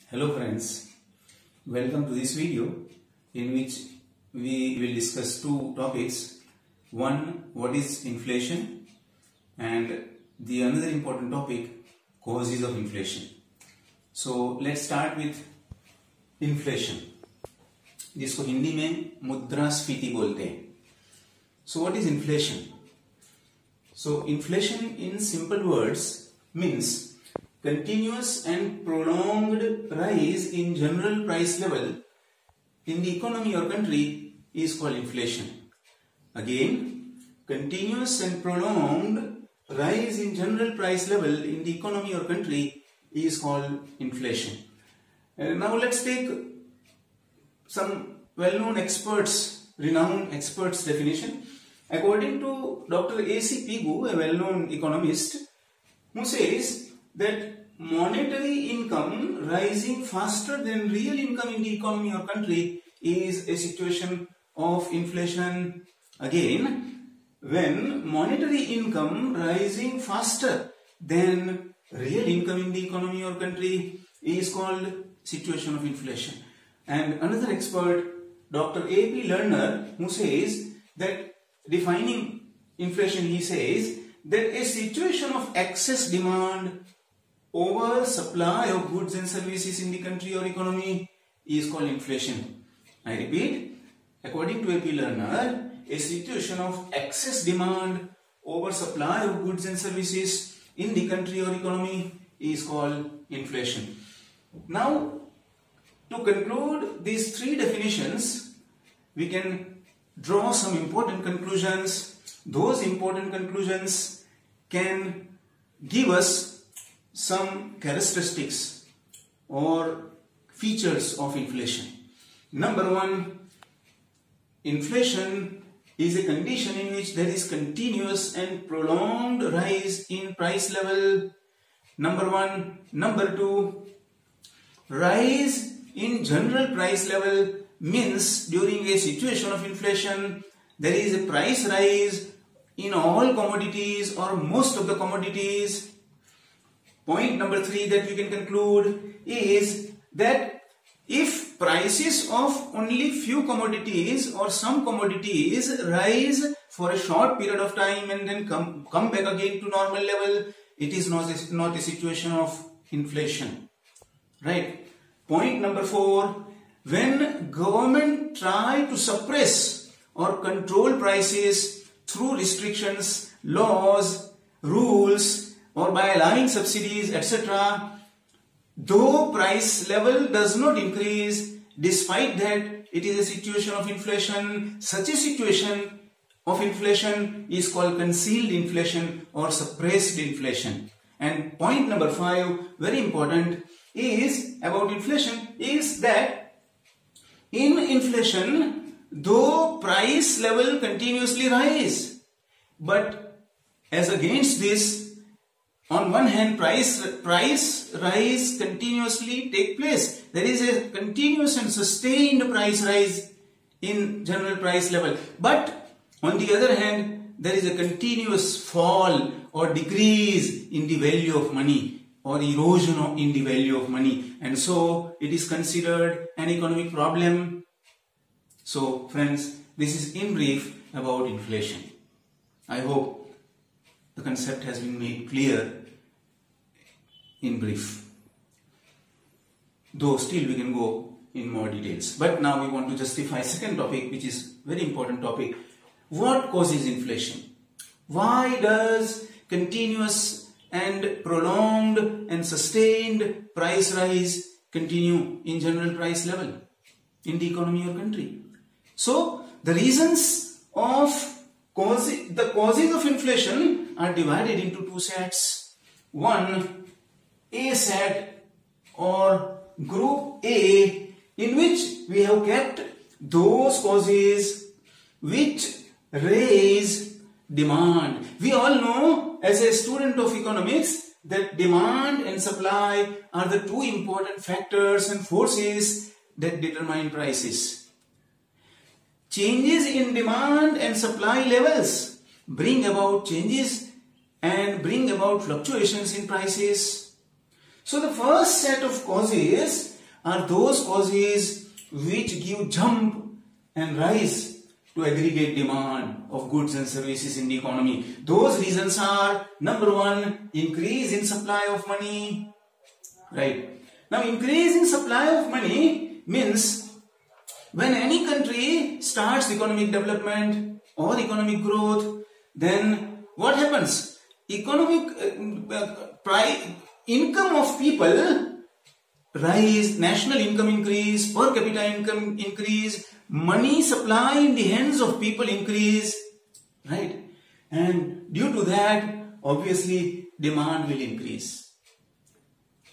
Hello friends, welcome to this video in which we will discuss two topics. One, what is inflation, and the another important topic, causes of inflation. So let's start with inflation, जिसको हिंदी में मुद्रास्फीति बोलते हैं. So what is inflation? So inflation in simple words means continuous and prolonged rise in general price level in the economy or country is called inflation. Again, continuous and prolonged rise in general price level in the economy or country is called inflation. Now let's take some well-known experts, renowned experts definition. According to Dr. A.C. Pigou, a well-known economist, who says that monetary income rising faster than real income in the economy or country is a situation of inflation. Again, when monetary income rising faster than real income in the economy or country is called situation of inflation. And another expert, Dr. A.P. Lerner, who says that defining inflation, he says that a situation of excess demand over supply of goods and services in the country or economy is called inflation. I repeat, according to A.P. Lerner, a situation of excess demand over supply of goods and services in the country or economy is called inflation. Now, to conclude these three definitions, we can draw some important conclusions. Those important conclusions can give us some characteristics or features of inflation. Number one, inflation is a condition in which there is continuous and prolonged rise in price level. Number one. Number two, rise in general price level means during a situation of inflation, there is a price rise in all commodities or most of the commodities. Point number three that we can conclude is that if prices of only few commodities or some commodities rise for a short period of time and then come back again to normal level, it is not a situation of inflation. Right? Point number four, when government try to suppress or control prices through restrictions, laws, rules, or by allowing subsidies, etc., though price level does not increase, despite that it is a situation of inflation, such a situation of inflation is called concealed inflation or suppressed inflation. And point number five, very important, is about inflation, is that in inflation, though price level continuously rise, but as against this, on one hand, price rise continuously take place. There is a continuous and sustained price rise in general price level. But on the other hand, there is a continuous fall or decrease in the value of money or erosion in the value of money. And so it is considered an economic problem. So friends, this is in brief about inflation. I hope the concept has been made clear in brief. Though still we can go in more details. But now we want to justify second topic, which is very important topic. What causes inflation? Why does continuous and prolonged and sustained price rise continue in general price level in the economy or country? So the reasons of the causes of inflation are divided into two sets. One, A set or group A, in which we have kept those causes which raise demand. We all know as a student of economics that demand and supply are the two important factors and forces that determine prices. Changes in demand and supply levels bring about changes and bring about fluctuations in prices. So the first set of causes are those causes which give jump and rise to aggregate demand of goods and services in the economy. Those reasons are, number one, increase in supply of money. Right. Now, increase in supply of money means when any country starts economic development or economic growth, then what happens? Economic income of people rise, national income increase, per capita income increase, money supply in the hands of people increase, right? And due to that, obviously, demand will increase,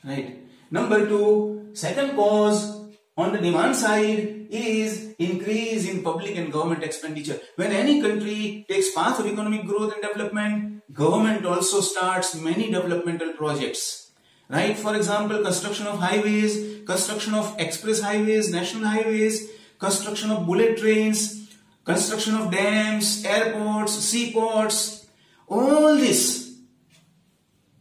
right? Number two, second cause on the demand side is increase in public and government expenditure. When any country takes path of economic growth and development, government also starts many developmental projects. Right? For example, construction of highways, construction of express highways, national highways, construction of bullet trains, construction of dams, airports, seaports. All this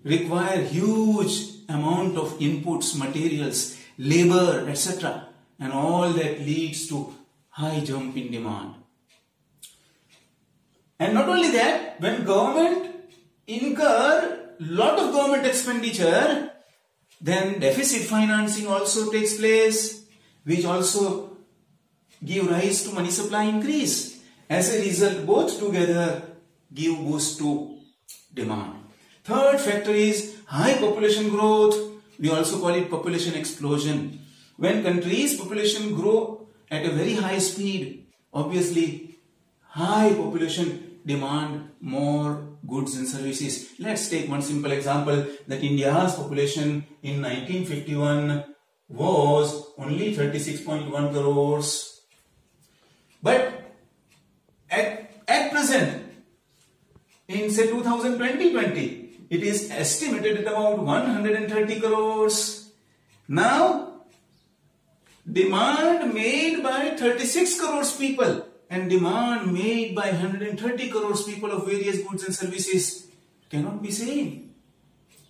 require huge amount of inputs, materials, labor, etc. And all that leads to high jump in demand. And not only that, when government incur lot of government expenditure, then deficit financing also takes place, which also give rise to money supply increase. As a result, both together give boost to demand. Third factor is high population growth. We also call it population explosion. When countries' population grow at a very high speed, obviously high population demand more goods and services. Let's take one simple example, that India's population in 1951 was only 36.1 crores. But at present, in say 2020, it is estimated at about 130 crores. Now, demand made by 36 crores people and demand made by 130 crores people of various goods and services cannot be same.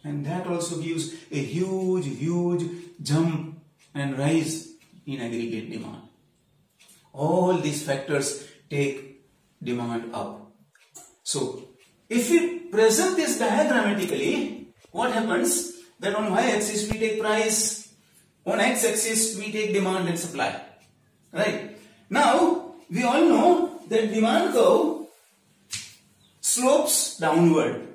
And that also gives a huge jump and rise in aggregate demand. All these factors take demand up. So, if we present this diagrammatically, what happens? That on y-axis we take price, on x-axis we take demand and supply. Right? Now, we all know that demand curve slopes downward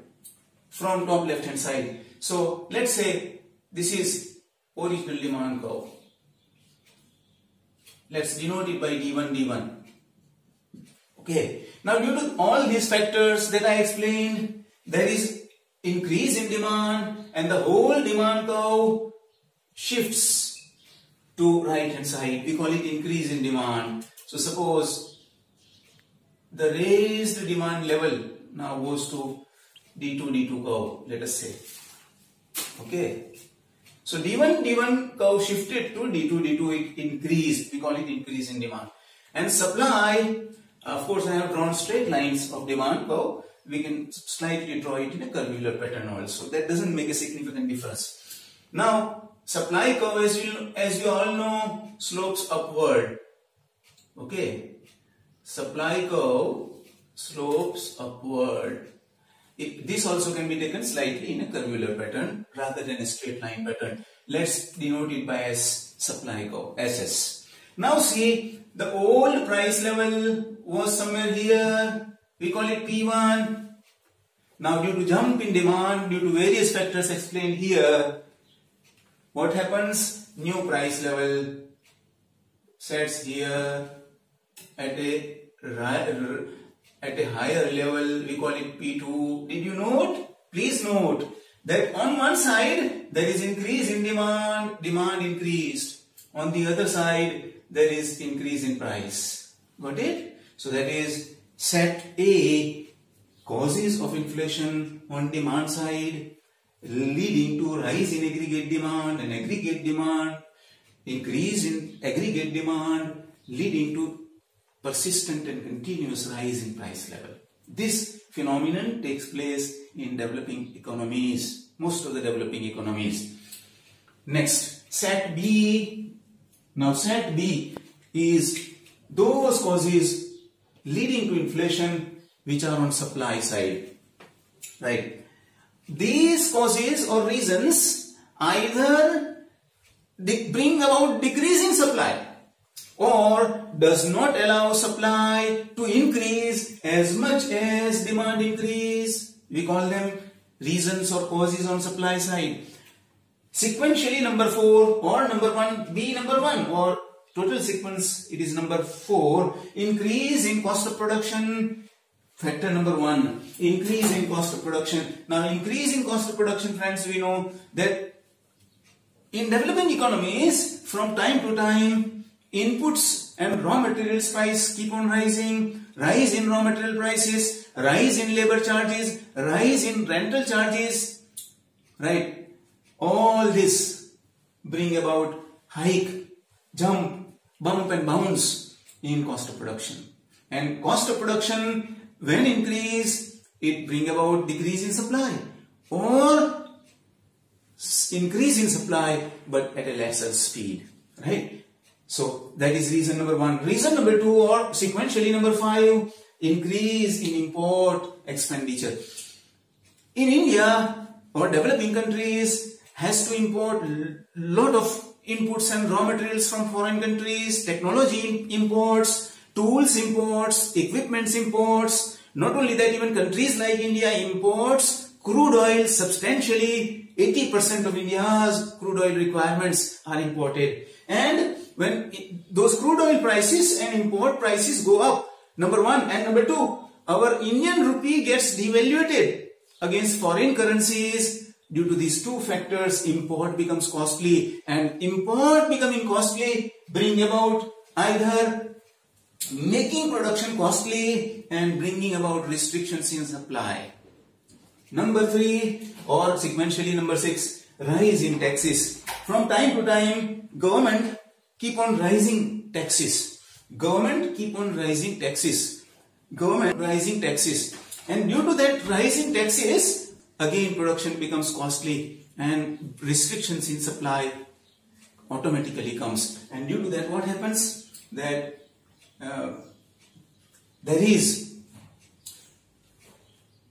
from top left hand side. So let's say this is original demand curve. Let's denote it by D1. Okay. Now due to all these factors that I explained, there is increase in demand and the whole demand curve shifts to right hand side. We call it increase in demand. So suppose the raised demand level now goes to D2 curve, let us say. Okay. So D1 curve shifted to D2, it increased. We call it increase in demand. And supply, of course I have drawn straight lines of demand curve. We can slightly draw it in a curvular pattern also. That doesn't make a significant difference. Now, supply curve, as you all know, slopes upward. Okay, supply curve slopes upward. This also can be taken slightly in a curvular pattern rather than a straight line pattern. Let's denote it by as supply curve, SS. Now see, the old price level was somewhere here. We call it P1. Now due to jump in demand, due to various factors explained here, what happens? New price level sets here at a higher level. We call it P2. Did you note? Please note that on one side there is increase in demand increased. On the other side there is increase in price. Got it? So that is set A, causes of inflation on demand side leading to rise in aggregate demand, and aggregate demand, increase in aggregate demand leading to persistent and continuous rise in price level. This phenomenon takes place in developing economies, most of the developing economies. Next, set B, Now set B is those causes leading to inflation which are on supply side, right? These causes or reasons either bring about decreasing supply or does not allow supply to increase as much as demand increase. We call them reasons or causes on supply side. Sequentially number 4 or number 1, B number 1 or total sequence it is number 4. Increase in cost of production, factor number 1. Increase in cost of production. Now increase in cost of production, friends, we know that in developing economies from time to time inputs and raw materials price keep on rising. Rise in raw material prices, rise in labor charges, rise in rental charges, right? All this bring about hike, jump, bump and bounce in cost of production. And cost of production when increase, it bring about decrease in supply or increase in supply but at a lesser speed, right? So that is reason number 1. Reason number 2 or sequentially number 5, increase in import expenditure. In India or developing countries has to import lot of inputs and raw materials from foreign countries, technology imports, tools imports, equipments imports. Not only that, even countries like India imports crude oil substantially. 80% of India's crude oil requirements are imported. And when those crude oil prices and import prices go up, number 1 and number 2, our Indian rupee gets devaluated against foreign currencies. Due to these two factors, import becomes costly, and import becoming costly bring about either making production costly and bringing about restrictions in supply. Number 3 or sequentially number 6, rise in taxes. From time to time, government keep on rising taxes. Government keep on rising taxes. Government rising taxes. And due to that rising taxes, again production becomes costly and restrictions in supply automatically comes. And due to that, what happens? That there is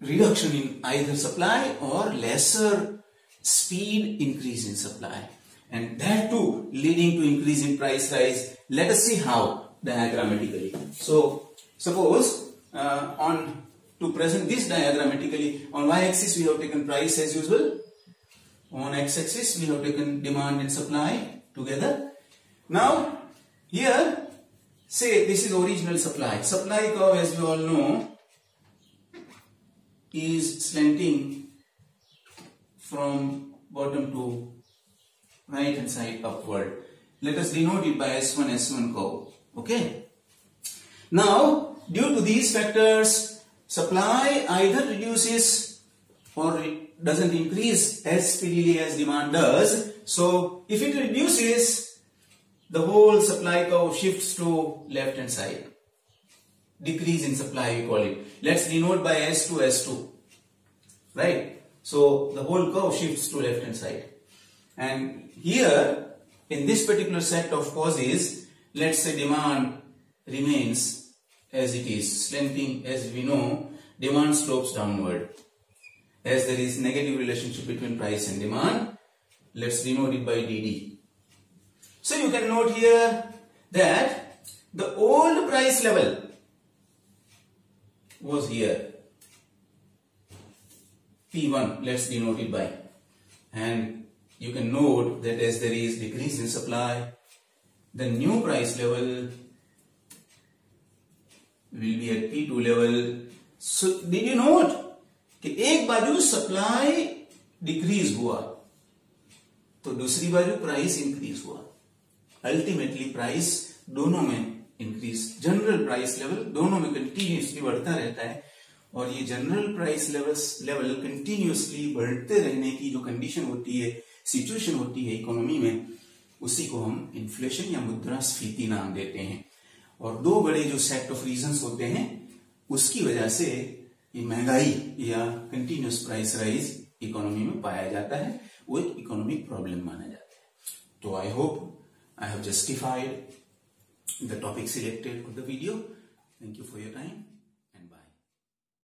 reduction in either supply or lesser speed increase in supply. And that too leading to increase in price rise. Let us see how diagrammatically. So suppose to present this diagrammatically, on y-axis we have taken price as usual. On x-axis we have taken demand and supply together. Now here, say this is original supply. Supply curve, as we all know, is slanting from bottom to right hand side upward. Let us denote it by S1 curve. Okay. Now due to these factors, supply either reduces or it doesn't increase as speedily as demand does. So if it reduces, the whole supply curve shifts to left hand side. Decrease in supply we call it. Let's denote by S2. Right? So the whole curve shifts to left hand side. And here in this particular set of causes, let's say demand remains as it is, slanting. As we know, demand slopes downward as there is negative relationship between price and demand. Let's denote it by DD. So you can note here that the old price level was here, P1, let's denote it by, and you can note that as there is decrease in supply, the new price level will be at P2 level. So did you note कि एक बाजू supply decrease हुआ तो दूसरी बाजू price increase हुआ. Ultimately price दोनों में इंक्रीज, जनरल प्राइस लेवल दोनों में कंटिन्यूसली बढ़ता रहता है. और ये जनरल प्राइस लेवल कंटिन्यूसली बढ़ते रहने की जो कंडीशन होती है, सिचुएशन होती है इकोनॉमी में, उसी को हम इन्फ्लेशन या मुद्रास्फीति नाम देते हैं. और दो बड़े जो सेट ऑफ रीजंस होते हैं, उसकी वजह से ये महंगाई या कंटिन्यूस प्राइस राइज इकोनॉमी में पाया जाता है. वो एक इकोनॉमिक प्रॉब्लम माना जाता है. तो I hope I have justified the topic selected of the video. Thank you for your time.